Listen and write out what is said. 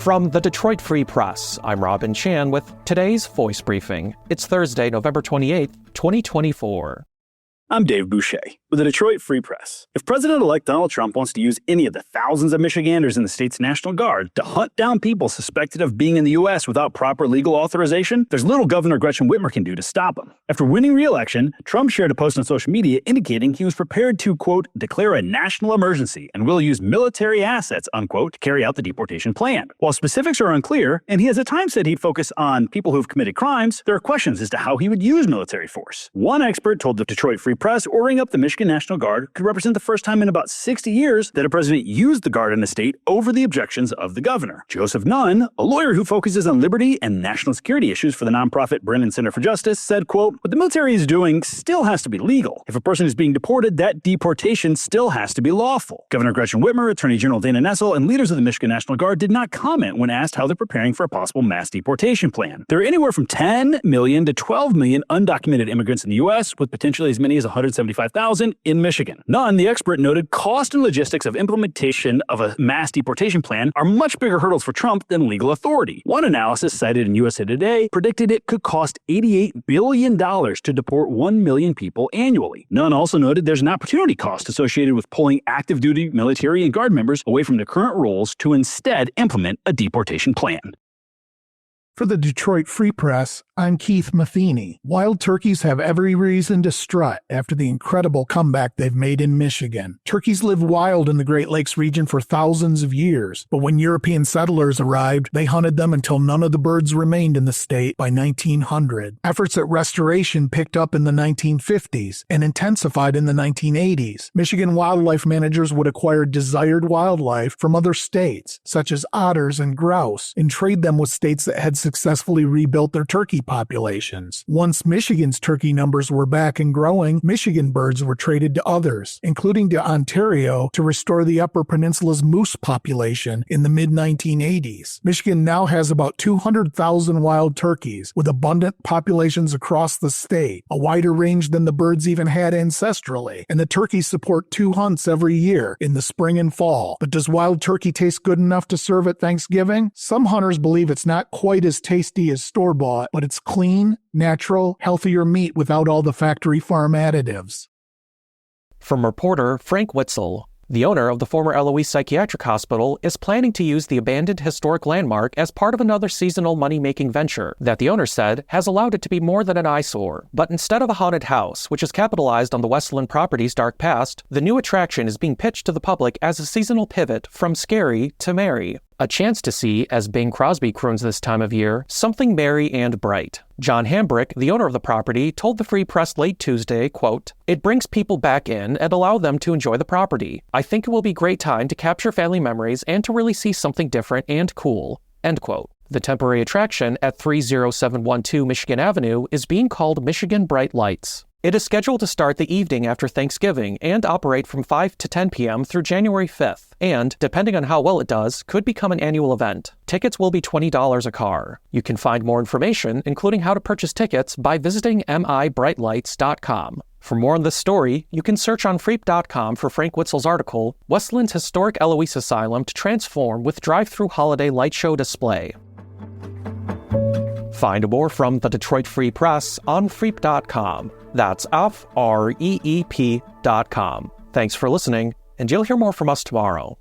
From the Detroit Free Press, I'm Robin Chan with today's Voice Briefing. It's Thursday, November 28th, 2024. I'm Dave Boucher with the Detroit Free Press. If President-elect Donald Trump wants to use any of the thousands of Michiganders in the state's National Guard to hunt down people suspected of being in the U.S. without proper legal authorization, there's little Governor Gretchen Whitmer can do to stop him. After winning re-election, Trump shared a post on social media indicating he was prepared to, quote, declare a national emergency and will use military assets, unquote, to carry out the deportation plan. While specifics are unclear, and he has at times said he'd focus on people who've committed crimes, there are questions as to how he would use military force. One expert told the Detroit Free Press ordering up the Michigan National Guard could represent the first time in about 60 years that a president used the Guard in the state over the objections of the governor. Joseph Nunn, a lawyer who focuses on liberty and national security issues for the nonprofit Brennan Center for Justice, said, quote, what the military is doing still has to be legal. If a person is being deported, that deportation still has to be lawful. Governor Gretchen Whitmer, Attorney General Dana Nessel, and leaders of the Michigan National Guard did not comment when asked how they're preparing for a possible mass deportation plan. There are anywhere from 10 million to 12 million undocumented immigrants in the U.S., with potentially as many as 175,000 in Michigan. Nunn, the expert, noted cost and logistics of implementation of a mass deportation plan are much bigger hurdles for Trump than legal authority. One analysis cited in USA Today predicted it could cost $88 billion to deport 1 million people annually. Nunn also noted there's an opportunity cost associated with pulling active duty military and Guard members away from their current roles to instead implement a deportation plan. For the Detroit Free Press, I'm Keith Matheny. Wild turkeys have every reason to strut after the incredible comeback they've made in Michigan. Turkeys live wild in the Great Lakes region for thousands of years, but when European settlers arrived, they hunted them until none of the birds remained in the state by 1900. Efforts at restoration picked up in the 1950s and intensified in the 1980s. Michigan wildlife managers would acquire desired wildlife from other states, such as otters and grouse, and trade them with states that had successfully rebuilt their turkey populations. Once Michigan's turkey numbers were back and growing, Michigan birds were traded to others, including to Ontario, to restore the Upper Peninsula's moose population in the mid-1980s. Michigan now has about 200,000 wild turkeys, with abundant populations across the state, a wider range than the birds even had ancestrally, and the turkeys support 2 hunts every year, in the spring and fall. But does wild turkey taste good enough to serve at Thanksgiving? Some hunters believe it's not quite as tasty as store-bought, but it's clean, natural, healthier meat without all the factory farm additives. From reporter Frank Witzel, the owner of the former Eloise Psychiatric Hospital is planning to use the abandoned historic landmark as part of another seasonal money-making venture that the owner said has allowed it to be more than an eyesore. But instead of a haunted house, which is capitalized on the Westland property's dark past, the new attraction is being pitched to the public as a seasonal pivot from scary to merry. A chance to see, as Bing Crosby croons this time of year, something merry and bright. John Hambrick, the owner of the property, told the Free Press late Tuesday, quote, it brings people back in and allow them to enjoy the property. I think it will be a great time to capture family memories and to really see something different and cool, end quote. The temporary attraction at 30712 Michigan Avenue is being called Michigan Bright Lights. It is scheduled to start the evening after Thanksgiving and operate from 5 to 10 p.m. through January 5th, and, depending on how well it does, could become an annual event. Tickets will be $20 a car. You can find more information, including how to purchase tickets, by visiting mibrightlights.com. For more on this story, you can search on Freep.com for Frank Witzel's article, Westland's Historic Eloise Asylum to Transform with Drive-Through Holiday Light Show Display. Find more from the Detroit Free Press on Freep.com. That's FREEP.com. Thanks for listening, and you'll hear more from us tomorrow.